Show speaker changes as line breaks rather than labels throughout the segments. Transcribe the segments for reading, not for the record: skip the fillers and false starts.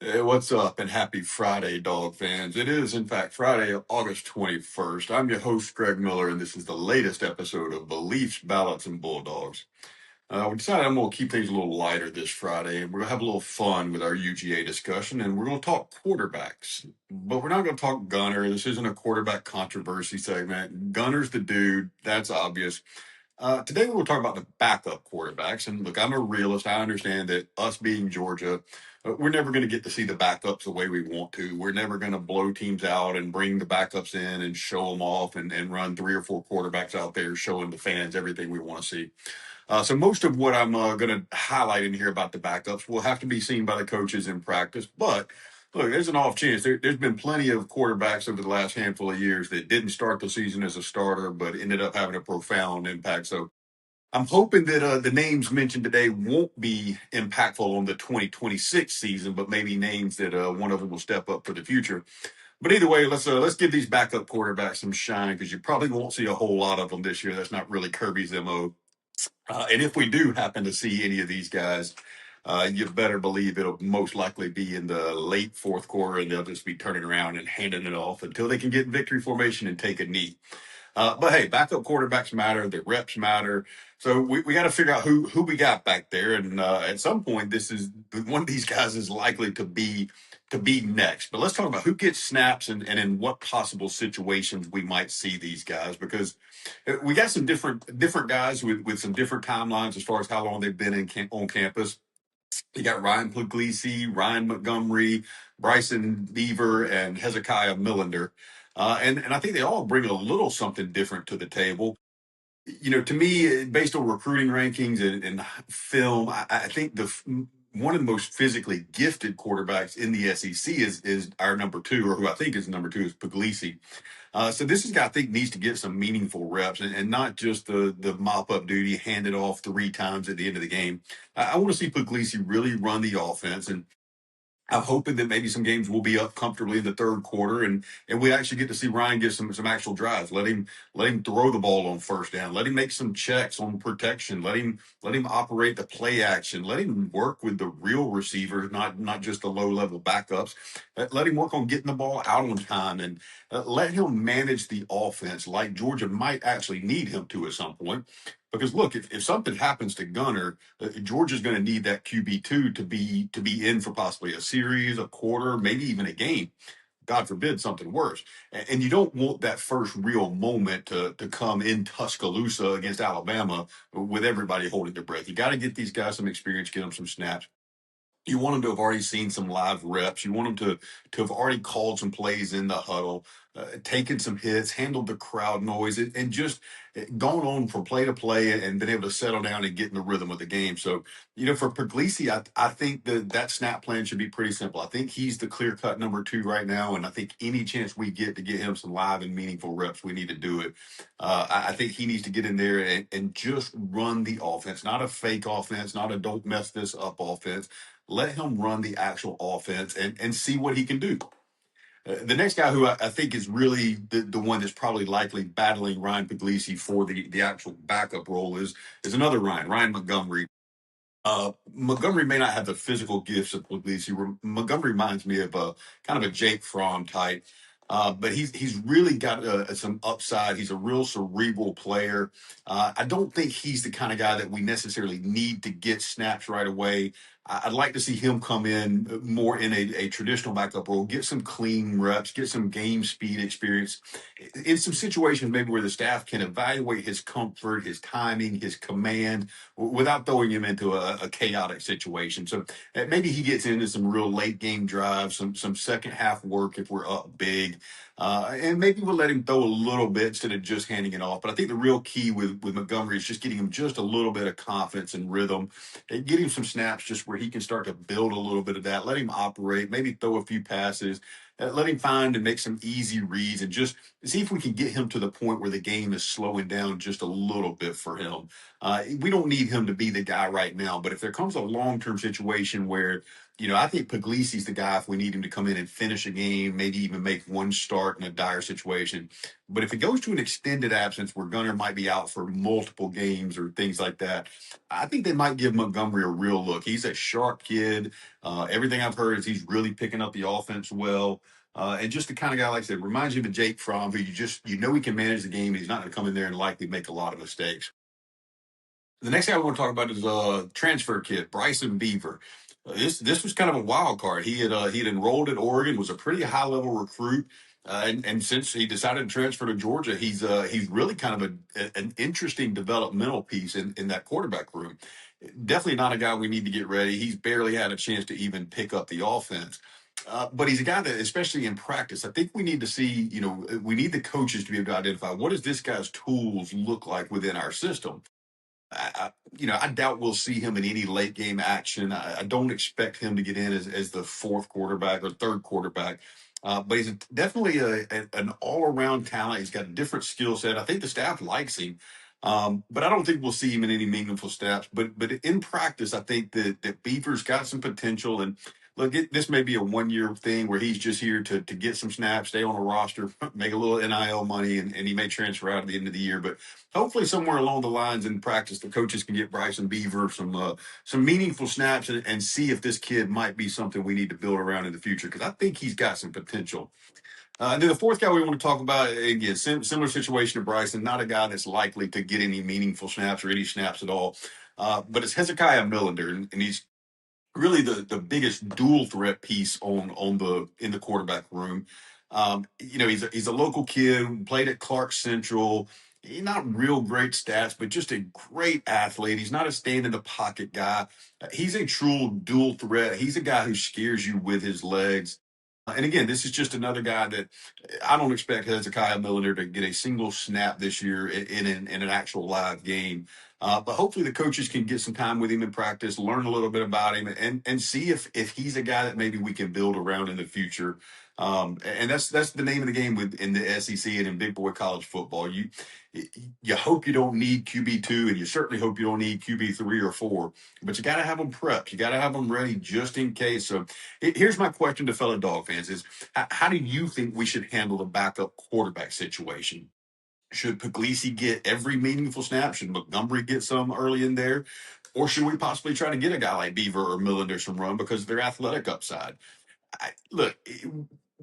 Hey, what's up, and happy Friday, dog fans. It is, in fact, Friday, August 21st. I'm your host, Greg Miller, and this is the latest episode of Beliefs, Ballots, and Bulldogs. We decided I'm going to keep things a little lighter this Friday, and we're going to have a little fun with our UGA discussion, and we're going to talk quarterbacks. But we're not going to talk Gunner. This isn't a quarterback controversy segment. Gunner's the dude. That's obvious. Today we're going to talk about the backup quarterbacks. And look, I'm a realist. I understand that us being Georgia, we're never going to get to see the backups the way we want to. We're never going to blow teams out and bring the backups in and show them off and run three or four quarterbacks out there showing the fans everything we want to see. So most of what I'm going to highlight in here about the backups will have to be seen by the coaches in practice. But look, there's an off chance. There's been plenty of quarterbacks over the last handful of years that didn't start the season as a starter, but ended up having a profound impact. So I'm hoping that the names mentioned today won't be impactful on the 2026 season, but maybe names that one of them will step up for the future. But either way, let's give these backup quarterbacks some shine because you probably won't see a whole lot of them this year. That's not really Kirby's MO. And if we do happen to see any of these guys, you better believe it'll most likely be in the late fourth quarter, and they'll just be turning around and handing it off until they can get in victory formation and take a knee. But hey, backup quarterbacks matter. The reps matter. So we got to figure out who we got back there. And at some point, this is one of these guys is likely to be next. But let's talk about who gets snaps and in what possible situations we might see these guys because we got some different guys with some different timelines as far as how long they've been on campus. You got Ryan Puglisi, Ryan Montgomery, Bryson Beaver, and Hezekiah Millender. And I think they all bring a little something different to the table. To me, based on recruiting rankings and film, I think one of the most physically gifted quarterbacks in the SEC is our number two, or who I think is number two, is Puglisi. So this is a guy I think needs to get some meaningful reps and not just the mop up duty, hand it off three times at the end of the game. I want to see Puglisi really run the offense, and I'm hoping that maybe some games will be up comfortably in the third quarter, and we actually get to see Ryan get some actual drives. Let him throw the ball on first down. Let him make some checks on protection. Let him operate the play action. Let him work with the real receivers, not just the low level backups. Let him work on getting the ball out on time, and let him manage the offense like Georgia might actually need him to at some point. Because look, if something happens to Gunner, Georgia's going to need that QB2 to be in for possibly a series, a quarter, maybe even a game. God forbid something worse. And you don't want that first real moment to come in Tuscaloosa against Alabama with everybody holding their breath. You got to get these guys some experience, get them some snaps. You want them to have already seen some live reps. You want them to have already called some plays in the huddle, taken some hits, handled the crowd noise, and just gone on from play to play and been able to settle down and get in the rhythm of the game. So, for Puglisi, I think that snap plan should be pretty simple. I think he's the clear cut number two right now, and I think any chance we get to get him some live and meaningful reps, we need to do it. I think he needs to get in there and just run the offense, not a fake offense, not a don't mess this up offense. Let him run the actual offense and see what he can do. The next guy who I think is really the one that's probably likely battling Ryan Puglisi for the actual backup role is another Ryan Montgomery. Montgomery may not have the physical gifts of Puglisi. Montgomery reminds me of a kind of a Jake Fromm type. But he's really got some upside. He's a real cerebral player. I don't think he's the kind of guy that we necessarily need to get snaps right away. I'd like to see him come in more in a traditional backup role, get some clean reps, get some game speed experience in some situations maybe where the staff can evaluate his comfort, his timing, his command without throwing him into a chaotic situation. So maybe he gets into some real late game drives, some second half work if we're up big. And maybe we'll let him throw a little bit instead of just handing it off. But I think the real key with Montgomery is just getting him just a little bit of confidence and rhythm and get him some snaps just where he can start to build a little bit of that. Let him operate, maybe throw a few passes, let him find and make some easy reads and just see if we can get him to the point where the game is slowing down just a little bit for him. We don't need him to be the guy right now, but if there comes a long-term situation where I think Puglisi's the guy if we need him to come in and finish a game, maybe even make one start in a dire situation. But if it goes to an extended absence where Gunner might be out for multiple games or things like that, I think they might give Montgomery a real look. He's a sharp kid. Everything I've heard is he's really picking up the offense well. And just the kind of guy, like I said, reminds you of a Jake Fromm, who he can manage the game. He's not going to come in there and likely make a lot of mistakes. The next guy I want to talk about is transfer kid Bryson Beaver. This was kind of a wild card. He had enrolled at Oregon, was a pretty high level recruit, and since he decided to transfer to Georgia, he's really kind of an interesting developmental piece in that quarterback room. Definitely not a guy we need to get ready. He's barely had a chance to even pick up the offense. But he's a guy that, especially in practice, I think we need to see, we need the coaches to be able to identify what does this guy's tools look like within our system. I doubt we'll see him in any late game action. I don't expect him to get in as the fourth quarterback or third quarterback. But he's definitely an all around talent. He's got a different skill set. I think the staff likes him. But I don't think we'll see him in any meaningful snaps. But in practice, I think that Beaver's got some potential. And look, this may be a 1 year thing where he's just here to get some snaps, stay on a roster, make a little NIL money, and he may transfer out at the end of the year. But hopefully somewhere along the lines in practice, the coaches can get Bryson Beaver some meaningful snaps and see if this kid might be something we need to build around in the future, because I think he's got some potential. And then the fourth guy we want to talk about, again, similar situation to Bryson, not a guy that's likely to get any meaningful snaps or any snaps at all. But it's Hezekiah Millender, and he's really the biggest dual threat piece in the quarterback room. He's a local kid, played at Clark Central. He's not real great stats, but just a great athlete. He's not a stand in the pocket guy. He's a true dual threat. He's a guy who scares you with his legs. And again, this is just another guy that I don't expect Hezekiah Millender to get a single snap this year in an actual live game. But hopefully the coaches can get some time with him in practice, learn a little bit about him, and see if he's a guy that maybe we can build around in the future. And that's the name of the game in the SEC and in big boy college football. You hope you don't need QB2, and you certainly hope you don't need QB3 or 4, but you got to have them prepped. You got to have them ready just in case. So here's my question to fellow dog fans: is how do you think we should handle the backup quarterback situation? Should Puglisi get every meaningful snap? Should Montgomery get some early in there? Or should we possibly try to get a guy like Beaver or Millender some run because of their athletic upside? Look,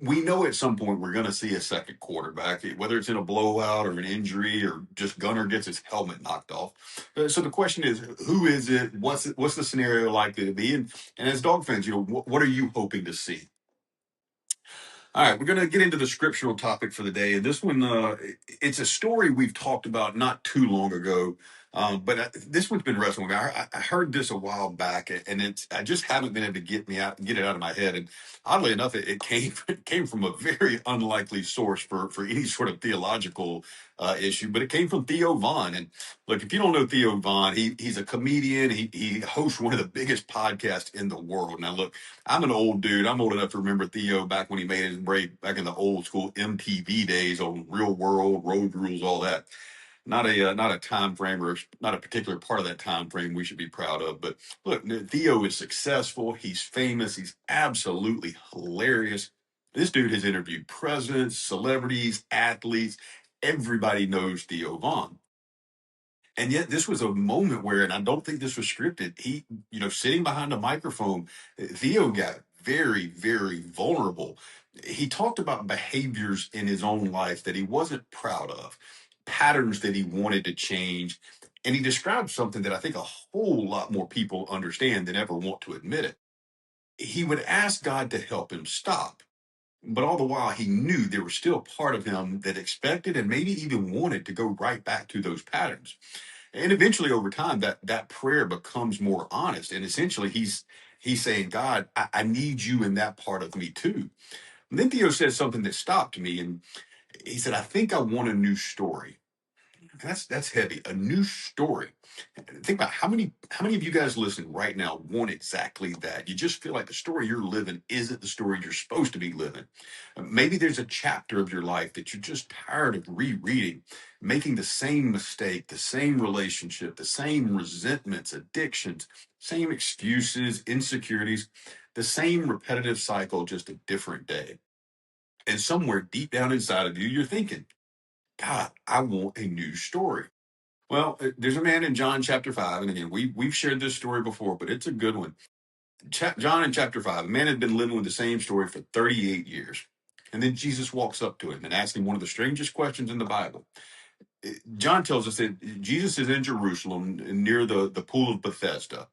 we know at some point we're going to see a second quarterback, whether it's in a blowout or an injury or just Gunner gets his helmet knocked off. So the question is, who is it? What's the scenario likely to be? And as dog fans, what are you hoping to see? All right, we're going to get into the scriptural topic for the day. And this one, it's a story we've talked about not too long ago. But this one's been wrestling with me. I heard this a while back, and I just haven't been able to get it out of my head. And oddly enough, it came it came from a very unlikely source for any sort of theological issue. But it came from Theo Vaughn. And look, if you don't know Theo Vaughn, he's a comedian. He hosts one of the biggest podcasts in the world. Now, look, I'm an old dude. I'm old enough to remember Theo back when he made his break back in the old school MTV days on Real World, Road Rules, all that. Not a time frame or not a particular part of that time frame we should be proud of. But look, Theo is successful. He's famous. He's absolutely hilarious. This dude has interviewed presidents, celebrities, athletes. Everybody knows Theo Vaughn. And yet this was a moment where, and I don't think this was scripted, sitting behind a microphone, Theo got very, very vulnerable. He talked about behaviors in his own life that he wasn't proud of, patterns that he wanted to change. And he described something that I think a whole lot more people understand than ever want to admit it. He would ask God to help him stop. But all the while, he knew there was still part of him that expected and maybe even wanted to go right back to those patterns. And eventually, over time, that prayer becomes more honest. And essentially, he's saying, God, I need you in that part of me too. And then Theo said something that stopped me, and he said, I think I want a new story. That's heavy. A new story. Think about how many of you guys listening right now want exactly that. You just feel like the story you're living isn't the story you're supposed to be living. Maybe there's a chapter of your life that you're just tired of rereading, making the same mistake, the same relationship, the same resentments, addictions, same excuses, insecurities. The same repetitive cycle, just a different day. And somewhere deep down inside of you, you're thinking, God, I want a new story. Well, there's a man in John chapter 5. And again, we've shared this story before, but it's a good one. John in chapter 5, a man had been living with the same story for 38 years. And then Jesus walks up to him and asks him one of the strangest questions in the Bible. John tells us that Jesus is in Jerusalem near the pool of Bethesda.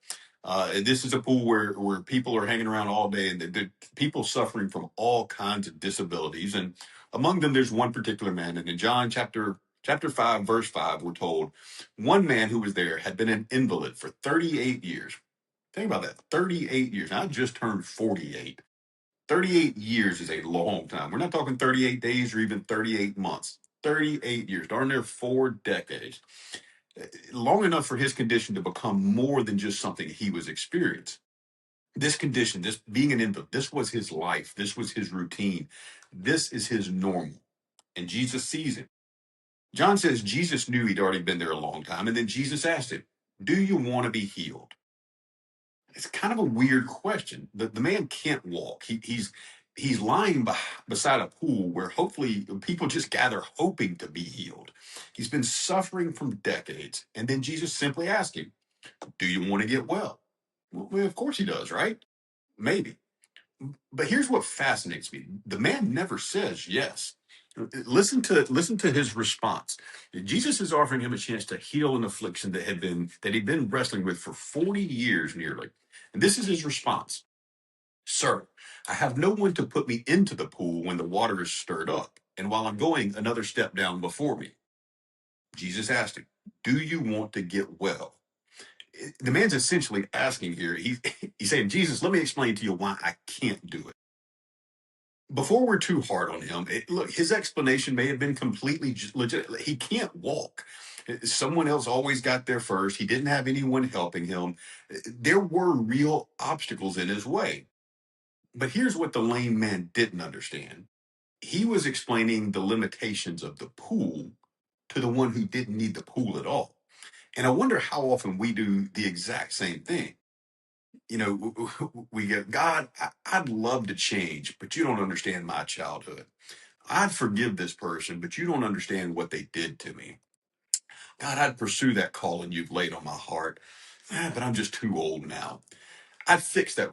This is a pool where people are hanging around all day, and the people suffering from all kinds of disabilities. And among them, there's one particular man. And in John chapter 5, verse 5, we're told one man who was there had been an invalid for 38 years. Think about that, 38 years. Now, I just turned 48. 38 years is a long time. We're not talking 38 days or even 38 months. 38 years, darn near 4 decades. Long enough for his condition to become more than just something he was experiencing. This condition, this being an invalid, this was his life. This was his routine. This is his normal. And Jesus sees him. John says Jesus knew he'd already been there a long time. And then Jesus asked him, do you want to be healed? It's kind of a weird question. The man can't walk. He's lying beside a pool where hopefully people just gather hoping to be healed. He's been suffering from decades. And then Jesus simply asked him, do you want to get well? Well, of course he does, right? Maybe. But here's what fascinates me. The man never says yes. Listen to his response. Jesus is offering him a chance to heal an affliction that he'd been wrestling with for 40 years nearly. And this is his response. Sir, I have no one to put me into the pool when the water is stirred up, and while I'm going another step down before me. Jesus asked him, do you want to get well? The man's essentially asking here, he's saying, Jesus, let me explain to you why I can't do it. Before we're too hard on him, look, his explanation may have been completely legit. He can't walk. Someone else always got there first. He didn't have anyone helping him. There were real obstacles in his way. But here's what the lame man didn't understand. He was explaining the limitations of the pool to the one who didn't need the pool at all. And I wonder how often we do the exact same thing. We get, God, I'd love to change, but you don't understand my childhood. I'd forgive this person, but you don't understand what they did to me. God, I'd pursue that calling you've laid on my heart, but I'm just too old now. I'd fix that.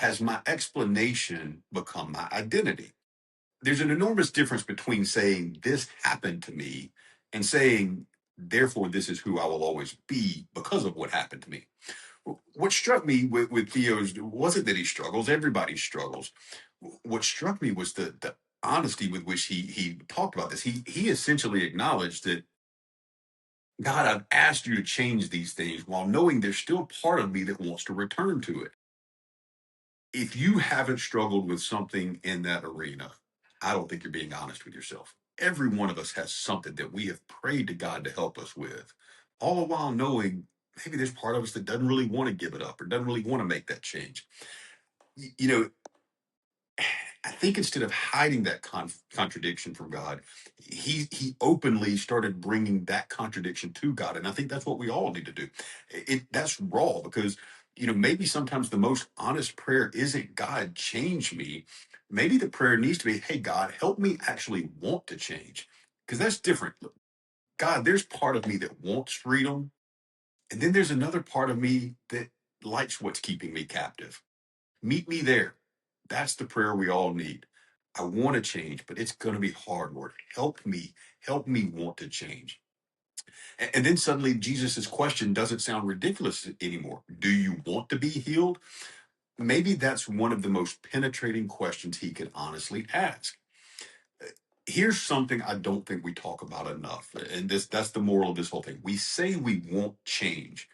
Has my explanation become my identity? There's an enormous difference between saying this happened to me and saying, therefore, this is who I will always be because of what happened to me. What struck me with Theo's wasn't that he struggles, everybody struggles. What struck me was the honesty with which he talked about this. He essentially acknowledged that, God, I've asked you to change these things while knowing there's still part of me that wants to return to it. If you haven't struggled with something in that arena, I don't think you're being honest with yourself. Every one of us has something that we have prayed to God to help us with, all the while knowing maybe there's part of us that doesn't really want to give it up or doesn't really want to make that change. You know, I think instead of hiding that contradiction from God, he openly started bringing that contradiction to God, and I think that's what we all need to do. That's raw because maybe sometimes the most honest prayer isn't God change me. Maybe the prayer needs to be, Hey God, help me actually want to change, because that's different. Look, God, there's part of me that wants freedom, and then there's another part of me that likes what's keeping me captive. Meet me there. That's the prayer we all need. I want to change, but it's going to be hard, Lord. Help me want to change. And then suddenly Jesus' question doesn't sound ridiculous anymore. Do you want to be healed? Maybe that's one of the most penetrating questions he could honestly ask. Here's something I don't think we talk about enough. And that's the moral of this whole thing. We say we want change,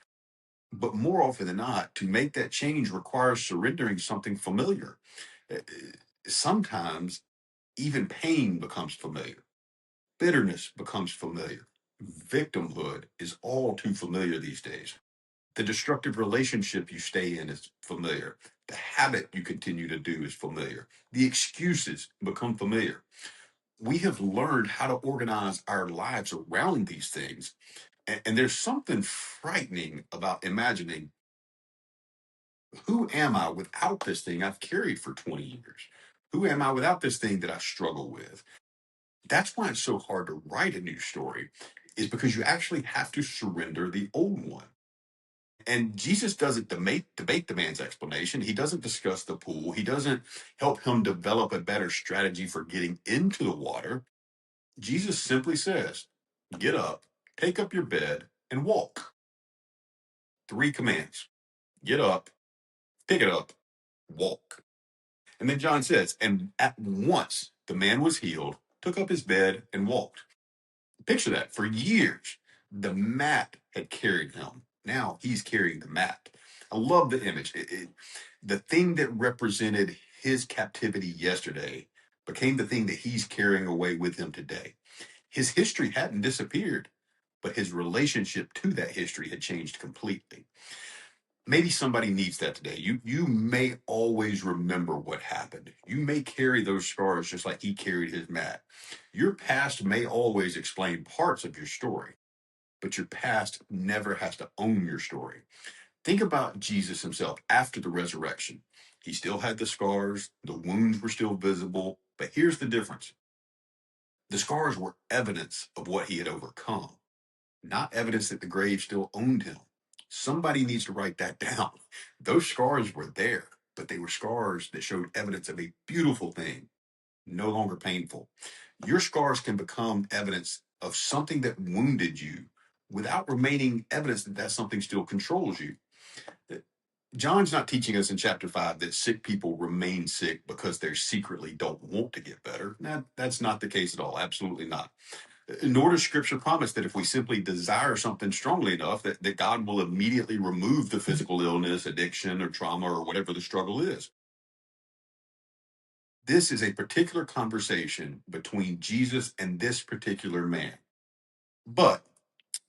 But more often than not, to make that change requires surrendering something familiar. Uh, Sometimes even pain becomes familiar, bitterness becomes familiar, victimhood is all too familiar these days. The destructive relationship you stay in is familiar. The habit you continue to do is familiar. The excuses become familiar. We have learned how to organize our lives around these things. And there's something frightening about imagining, who am I without this thing I've carried for 20 years? Who am I without this thing that I struggle with? That's why it's so hard to write a new story, is because you actually have to surrender the old one. And Jesus doesn't debate the man's explanation. He doesn't discuss the pool. He doesn't help him develop a better strategy for getting into the water. Jesus simply says, get up, take up your bed, and walk. 3 commands: get up, pick it up, walk. And then John says, and at once the man was healed, took up his bed, and walked. Picture that. For years, the mat had carried him. Now he's carrying the mat. I love the image. The thing that represented his captivity yesterday became the thing that he's carrying away with him today. His history hadn't disappeared, but his relationship to that history had changed completely. Maybe somebody needs that today. You may always remember what happened. You may carry those scars just like he carried his mat. Your past may always explain parts of your story, but your past never has to own your story. Think about Jesus himself after the resurrection. He still had the scars, the wounds were still visible, but here's the difference. The scars were evidence of what he had overcome, not evidence that the grave still owned him. Somebody needs to write that down. Those scars were there, but they were scars that showed evidence of a beautiful thing, no longer painful. Your scars can become evidence of something that wounded you without remaining evidence that that something still controls you. John's not teaching us in chapter 5 that sick people remain sick because they secretly don't want to get better. That's not the case at all. Absolutely not. Nor does scripture promise that if we simply desire something strongly enough, that God will immediately remove the physical illness, addiction, or trauma, or whatever the struggle is. This is a particular conversation between Jesus and this particular man. But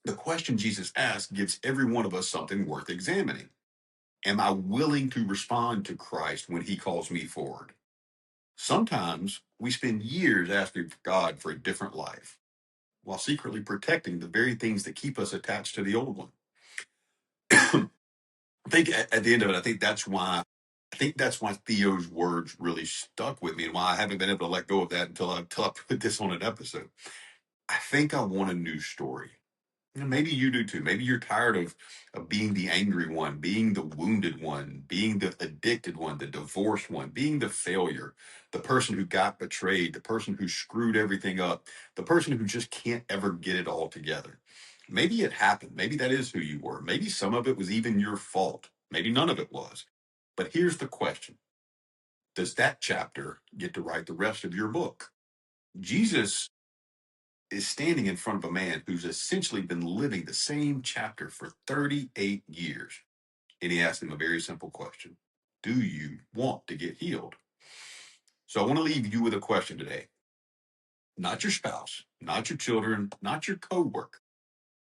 the question Jesus asked gives every one of us something worth examining. Am I willing to respond to Christ when he calls me forward? Sometimes we spend years asking God for a different life while secretly protecting the very things that keep us attached to the old one. I think at the end of it, I think that's why Theo's words really stuck with me, and why I haven't been able to let go of that until I put this on an episode. I think I want a new story. Maybe you do too. Maybe you're tired of being the angry one, being the wounded one, being the addicted one, the divorced one, being the failure, the person who got betrayed, the person who screwed everything up, the person who just can't ever get it all together. Maybe it happened. Maybe that is who you were. Maybe some of it was even your fault. Maybe none of it was. But here's the question: does that chapter get to write the rest of your book? Jesus is standing in front of a man who's essentially been living the same chapter for 38 years. And he asked him a very simple question: do you want to get healed? So I want to leave you with a question today. Not your spouse, not your children, not your coworker,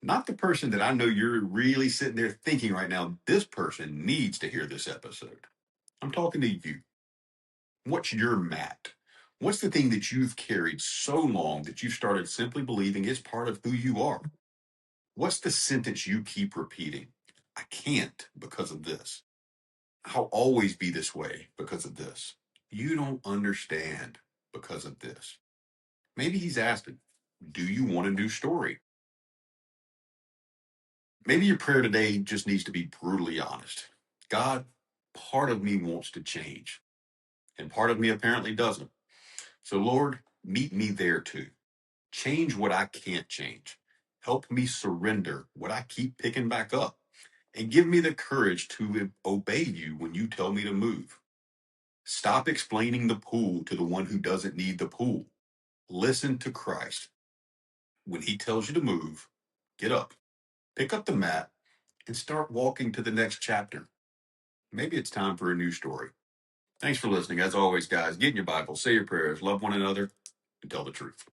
not the person that I know you're really sitting there thinking right now, this person needs to hear this episode. I'm talking to you. What's your mat? What's the thing that you've carried so long that you started simply believing is part of who you are? What's the sentence you keep repeating? I can't because of this. I'll always be this way because of this. You don't understand because of this. Maybe he's asking, do you want a new story? Maybe your prayer today just needs to be brutally honest. God, part of me wants to change, and part of me apparently doesn't. So, Lord, meet me there too. Change what I can't change. Help me surrender what I keep picking back up, and give me the courage to obey you when you tell me to move. Stop explaining the pool to the one who doesn't need the pool. Listen to Christ. When he tells you to move, get up, pick up the mat, and start walking to the next chapter. Maybe it's time for a new story. Thanks for listening. As always, guys, get in your Bible, say your prayers, love one another, and tell the truth.